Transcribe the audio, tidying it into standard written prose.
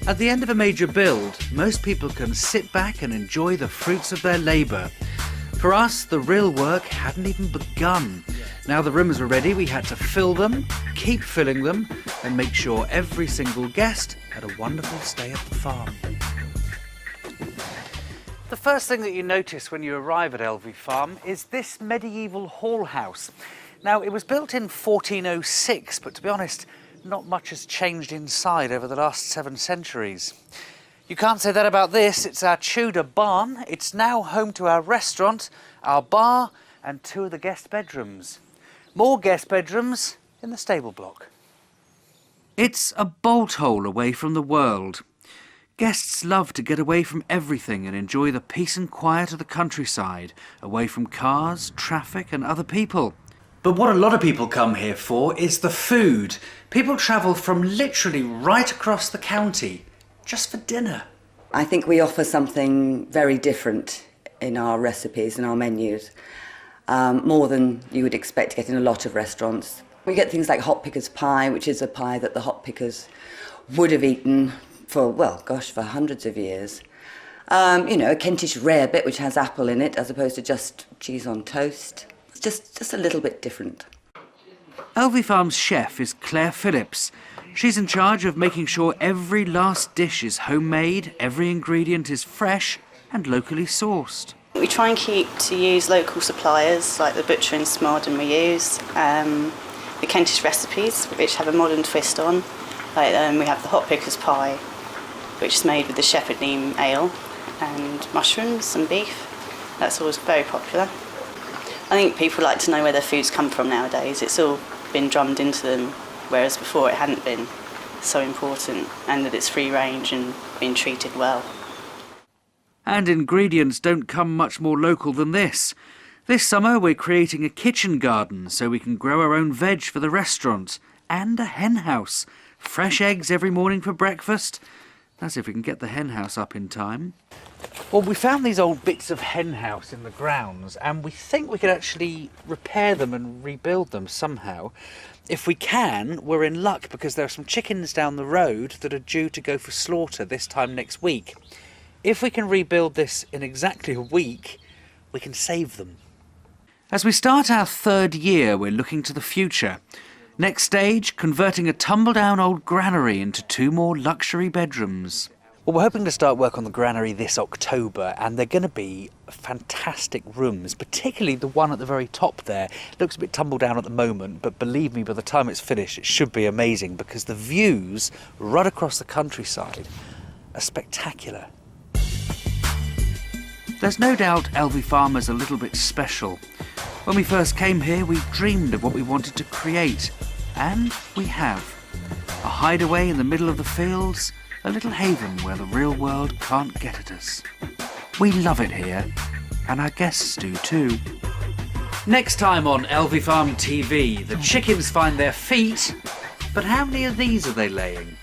At the end of a major build, most people can sit back and enjoy the fruits of their labour. For us, the real work hadn't even begun. Now the rooms were ready, we had to fill them, keep filling them, and make sure every single guest had a wonderful stay at the farm. The first thing that you notice when you arrive at Elvey Farm is this medieval hall house. Now, it was built in 1406, but to be honest, not much has changed inside over the last 7 centuries. You can't say that about this. It's our Tudor barn. It's now home to our restaurant, our bar, and 2 of the guest bedrooms. More guest bedrooms in the stable block. It's a bolt hole away from the world. Guests love to get away from everything and enjoy the peace and quiet of the countryside, away from cars, traffic, and other people. But what a lot of people come here for is the food. People travel from literally right across the county just for dinner. I think we offer something very different in our recipes and our menus, more than you would expect to get in a lot of restaurants. We get things like hot pickers pie, which is a pie that the hot pickers would have eaten for, well, gosh, for hundreds of years. You know, a Kentish rarebit, which has apple in it, as opposed to just cheese on toast. It's just a little bit different. Elvey Farm's chef is Claire Phillips. She's in charge of making sure every last dish is homemade, every ingredient is fresh and locally sourced. We try and keep to use local suppliers, like the butcher in Smardon we use, the Kentish recipes, which have a modern twist on. Like we have the hot pickers pie, which is made with the shepherd neem ale, and mushrooms and beef. That's always very popular. I think people like to know where their foods come from nowadays. It's all been drummed into them, whereas before it hadn't been so important, and that it's free range and being treated well. And ingredients don't come much more local than this. This summer we're creating a kitchen garden so we can grow our own veg for the restaurant, and a hen house. Fresh eggs every morning for breakfast. That's if we can get the hen house up in time. Well, we found these old bits of hen house in the grounds, and we think we could actually repair them and rebuild them somehow. If we can, we're in luck because there are some chickens down the road that are due to go for slaughter this time next week. If we can rebuild this in exactly a week, we can save them. As we start our 3rd year, we're looking to the future. Next stage, converting a tumble-down old granary into 2 more luxury bedrooms. Well, we're hoping to start work on the granary this October, and they're going to be fantastic rooms, particularly the one at the very top there. It looks a bit tumbled down at the moment, but believe me, by the time it's finished, it should be amazing because the views right across the countryside are spectacular. There's no doubt Elvey Farm is a little bit special. When we first came here, we dreamed of what we wanted to create, and we have. A hideaway in the middle of the fields, a little haven where the real world can't get at us. We love it here, and our guests do too. Next time on Elvey Farm TV, the chickens find their feet, but how many of these are they laying?